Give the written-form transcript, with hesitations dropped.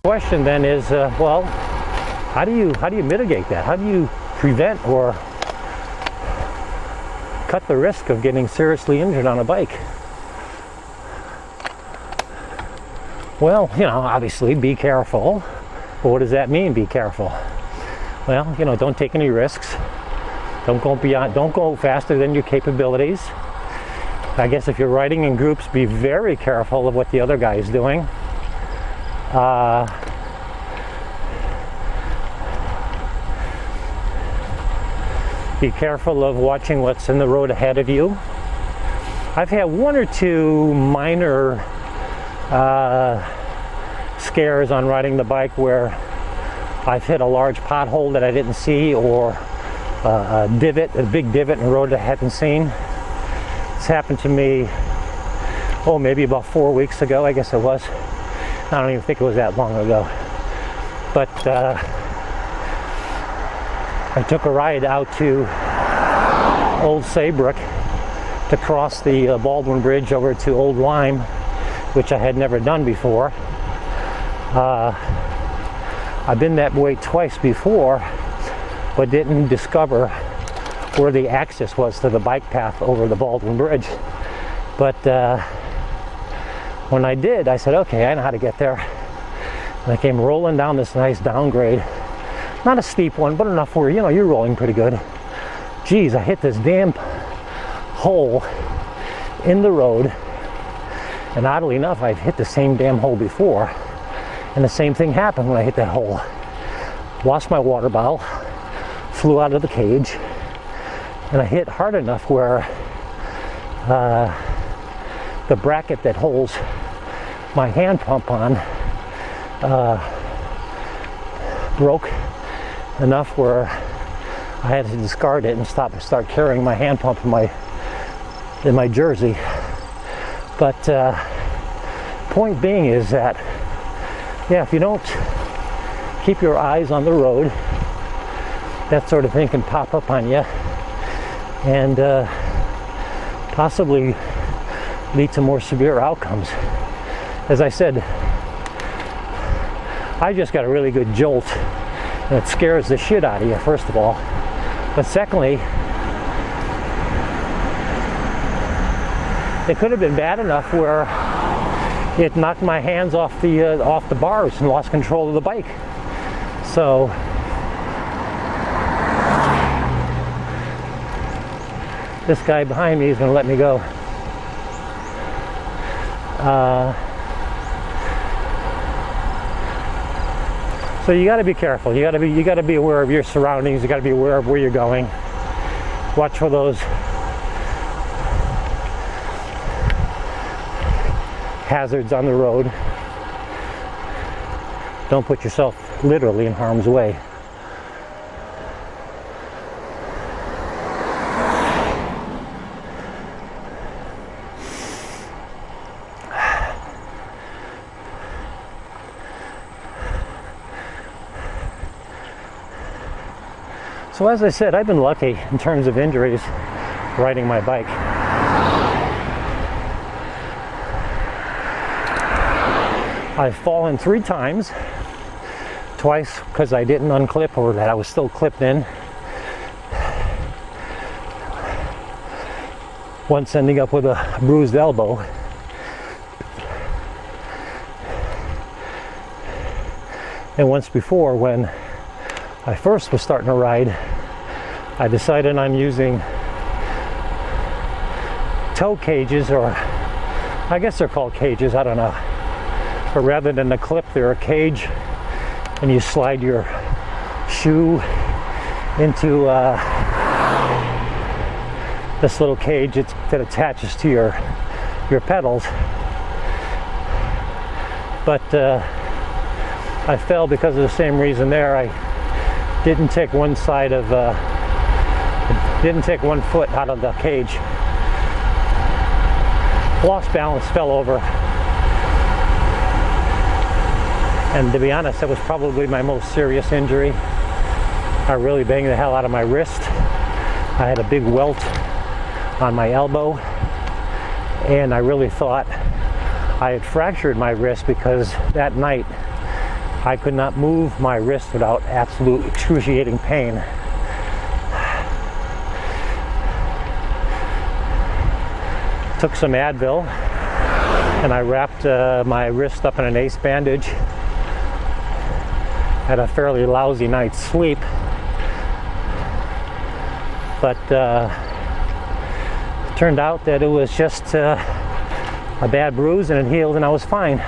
question then is, well, how do you mitigate that? How do you prevent or cut the risk of getting seriously injured on a bike? Well, you know, obviously be careful. But what does that mean, be careful? Well, you know, don't take any risks. Don't go faster than your capabilities. I guess if you're riding in groups, be very careful of what the other guy is doing. Be careful of watching what's in the road ahead of you. I've had one or two minor scares on riding the bike where I've hit a large pothole that I didn't see, or a big divot in the road that I hadn't seen. It's happened to me, maybe about 4 weeks ago, I guess it was. I don't even think it was that long ago. But I took a ride out to Old Saybrook to cross the Baldwin Bridge over to Old Lyme, which I had never done before. I've been that way twice before, but didn't discover where the access was to the bike path over the Baldwin Bridge. But when I did, I said, okay, I know how to get there. And I came rolling down this nice downgrade. Not a steep one, but enough where, you know, you're rolling pretty good. Geez, I hit this damn hole in the road. And oddly enough, I've hit the same damn hole before. And the same thing happened when I hit that hole. Lost my water bottle, flew out of the cage, and I hit hard enough where the bracket that holds my hand pump on broke enough where I had to discard it and start carrying my hand pump in my jersey. But point being is that, yeah, if you don't keep your eyes on the road, that sort of thing can pop up on you and possibly lead to more severe outcomes. As I said, I just got a really good jolt, and it scares the shit out of you, first of all. But secondly, it could have been bad enough where it knocked my hands off the bars and lost control of the bike. So this guy behind me is going to let me go. So you got to be careful. You got to be aware of your surroundings. You got to be aware of where you're going. Watch for those hazards on the road. Don't put yourself literally in harm's way. So as I said, I've been lucky in terms of injuries riding my bike. I've fallen 3 times, twice because I didn't unclip or that I was still clipped in. Once ending up with a bruised elbow. And once before, when I first was starting to ride, I decided on using toe cages, or I guess they're called cages, I don't know. But rather than the clip, they're a cage, and you slide your shoe into this little cage that attaches to your pedals. But I fell because of the same reason there. I didn't take one foot out of the cage. Lost balance, fell over. And to be honest, that was probably my most serious injury. I really banged the hell out of my wrist. I had a big welt on my elbow, and I really thought I had fractured my wrist because that night I could not move my wrist without absolute excruciating pain. Took some Advil and I wrapped my wrist up in an ace bandage. Had a fairly lousy night's sleep, but it turned out that it was just a bad bruise and it healed and I was fine.